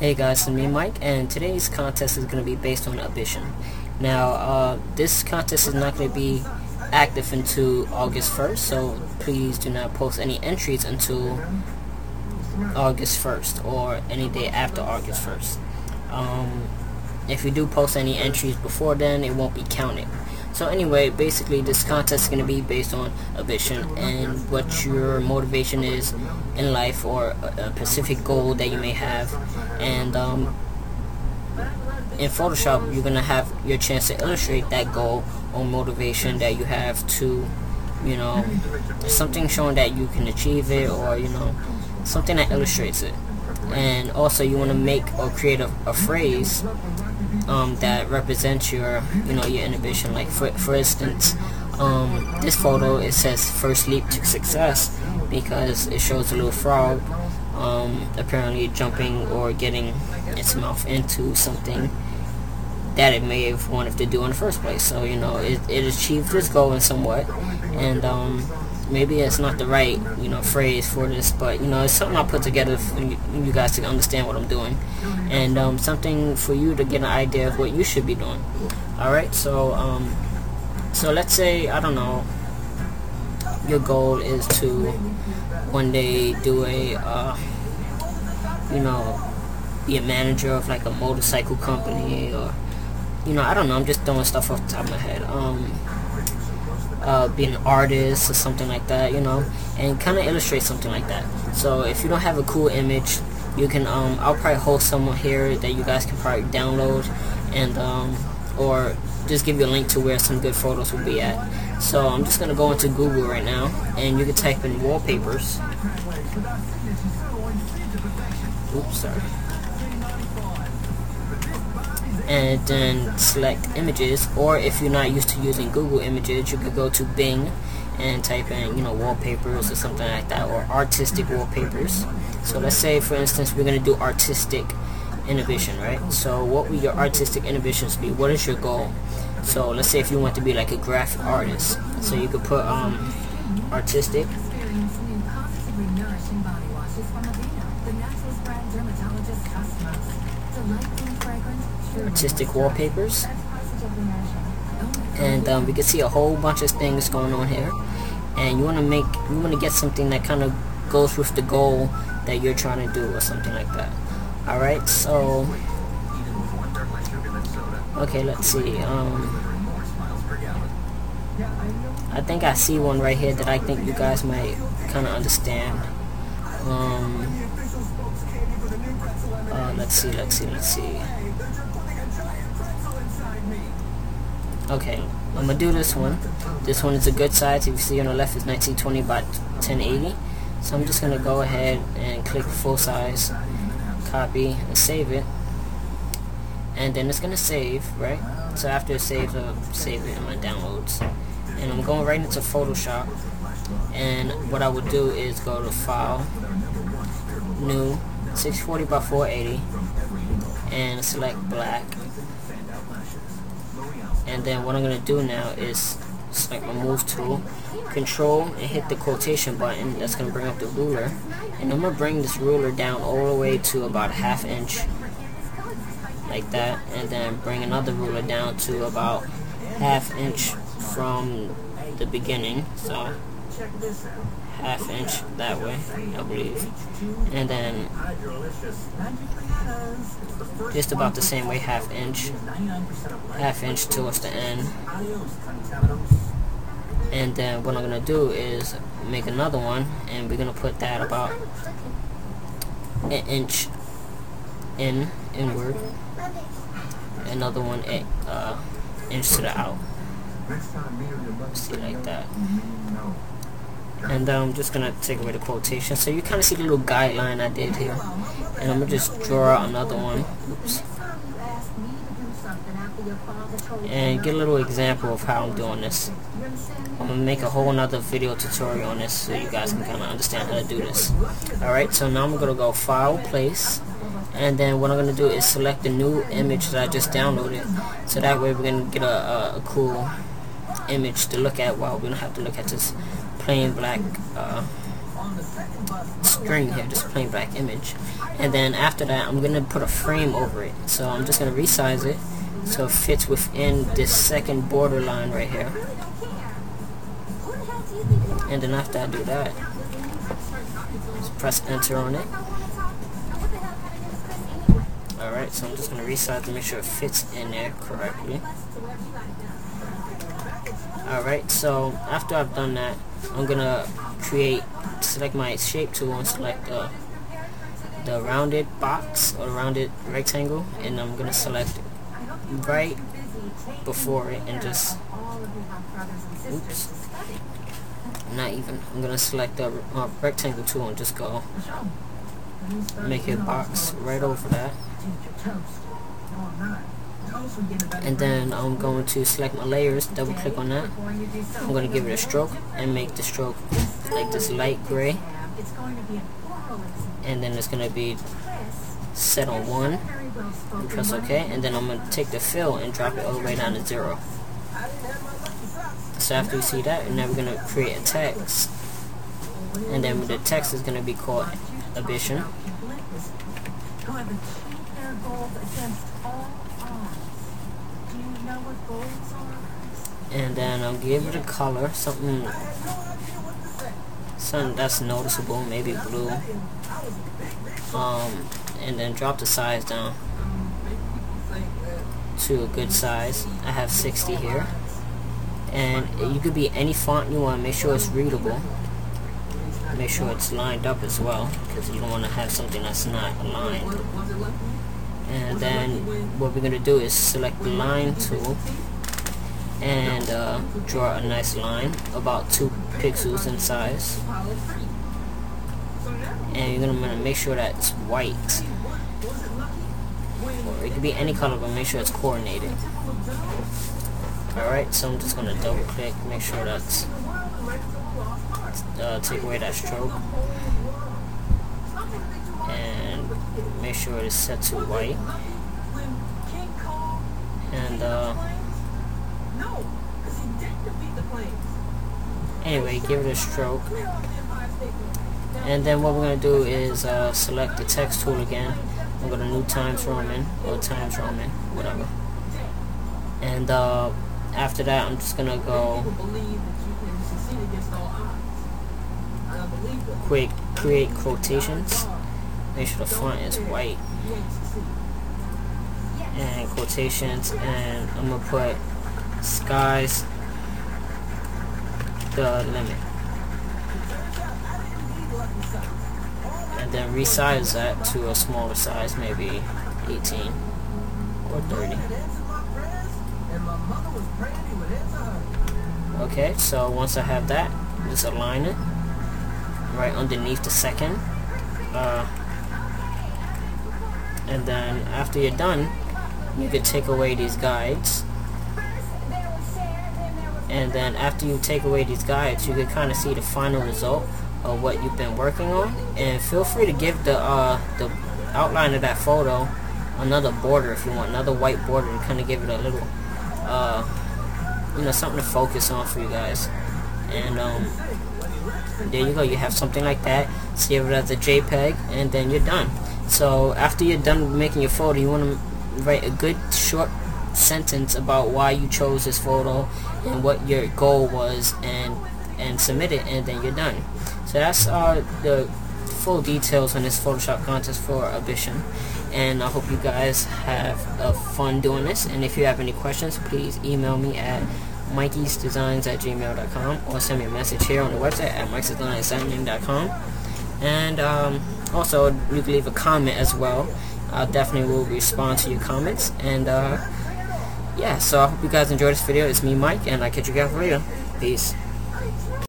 Hey guys, it's me Mike, and today's contest is going to be based on ambition. Now, this contest is not going to be active until August 1st, so please do not post any entries until August 1st or any day after August 1st. If you do post any entries before then, it won't be counted. So anyway, basically this contest is going to be based on ambition and what your motivation is in life, or a specific goal that you may have. And in Photoshop, you're going to have your chance to illustrate that goal or motivation that you have to, something showing that you can achieve it, or something that illustrates it. And also you want to make or create a phrase that represents your your ambition. Like for instance, this photo, it says first leap to success because it shows a little frog apparently jumping or getting its mouth into something that it may have wanted to do in the first place. So it achieved its goal in somewhat, and maybe it's not the right phrase for this, but it's something I put together for you guys to understand what I'm doing, and something for you to get an idea of what you should be doing. Alright, so so let's say, I don't know, your goal is to one day do a be a manager of like a motorcycle company, or I don't know, I'm just throwing stuff off the top of my head. Be an artist or something like that, and kind of illustrate something like that. So if you don't have a cool image, you can I'll probably host someone here that you guys can probably download, and or just give you a link to where some good photos will be at. So I'm just gonna go into Google right now, and you can type in wallpapers. Oops, sorry. And then select images, or if you're not used to using Google Images, you could go to Bing and type in wallpapers or something like that, or artistic wallpapers. So let's say, for instance, we're going to do artistic inhibition, right? So what will your artistic inhibitions be? What is your goal? So let's say if you want to be like a graphic artist, so you could put artistic wallpapers, and we can see a whole bunch of things going on here, and you want to get something that kind of goes with the goal that you're trying to do, or something like that. Alright, so okay, let's see, I think I see one right here that I think you guys might kind of understand. Let's see. Okay, I'm gonna do this one. This one is a good size. If you see on the left, is 1920 by 1080. So I'm just gonna go ahead and click full size, copy, and save it. And then it's gonna save, right? So after it saves, I'll save it in my downloads. And I'm going right into Photoshop. And what I would do is go to File, New, 640 by 480, and select black. And then what I'm going to do now is select my move tool, control, and hit the quotation button. That's going to bring up the ruler, and I'm going to bring this ruler down all the way to about 1/2 inch, like that, and then bring another ruler down to about 1/2 inch from the beginning, so 1/2 inch that way, I believe, and then just about the same way, 1/2 inch towards the end. And then what I'm gonna do is make another one, and we're gonna put that about 1 inch inward, another one inch to the out. See, like that. And I'm just gonna take away the quotation, so you kind of see the little guideline I did here. And I'm gonna just draw out another one. Oops. And get a little example of how I'm doing this. I'm gonna make a whole another video tutorial on this, so you guys can kind of understand how to do this. Alright, so now I'm gonna go File, Place, and then what I'm gonna do is select the new image that I just downloaded, so that way we're gonna get a cool image to look at while we don't have to look at this plain black string here, just plain black image. And then after that, I'm gonna put a frame over it. So I'm just gonna resize it so it fits within this second borderline right here. And then after I do that, just press enter on it. Alright, so I'm just gonna resize to make sure it fits in there correctly. Alright, so after I've done that, I'm gonna select my shape tool and select the rounded box or rounded rectangle, and I'm gonna select right before it and just I'm gonna select the rectangle tool and just go make a box right over that. And then I'm going to select my layers, double click on that. I'm going to give it a stroke and make the stroke like this light gray. And then it's going to be set on 1. And press OK. And then I'm going to take the fill and drop it all the way down to 0. So after you see that, and then we're going to create a text. And then the text is going to be called Ambition. And then I'll give it a color, something that's noticeable, maybe blue. And then drop the size down to a good size. I have 60 here. And you could be any font you want. Make sure it's readable. Make sure it's lined up as well, because you don't want to have something that's not aligned. And then what we're going to do is select the line tool and draw a nice line about 2 pixels in size. And you're going to make sure that it's white. Or it could be any color, but make sure it's coordinated. Alright, so I'm just going to double click, make sure that's take away that stroke. And make sure it is set to white. And anyway, give it a stroke. And then what we're going to do is select the text tool again. I'm going to new Times Roman or Times Roman, whatever. And after that, I'm just going to go create quotations. Make sure the font is white. And quotations, and I'm going to put sky's the limit. And then resize that to a smaller size, maybe 18 or 30. Okay, so once I have that, just align it right underneath the second. And then after you're done, you can take away these guides. And then after you take away these guides, you can kind of see the final result of what you've been working on. And feel free to give the outline of that photo another border if you want, another white border, to kind of give it a little something to focus on for you guys. And there you go, you have something like that. Save it as a JPEG, and then you're done. So after you're done making your photo, you want to write a good short sentence about why you chose this photo and what your goal was, and submit it, and then you're done. So that's the full details on this Photoshop contest for Ambition. And I hope you guys have fun doing this. And if you have any questions, please email me at mikeysdesigns@gmail.com, or send me a message here on the website at mikeysdesigns@gmail.com. And also, you can leave a comment as well. I definitely will respond to your comments. And yeah, so I hope you guys enjoyed this video. It's me, Mike, and I'll catch you guys later. Peace.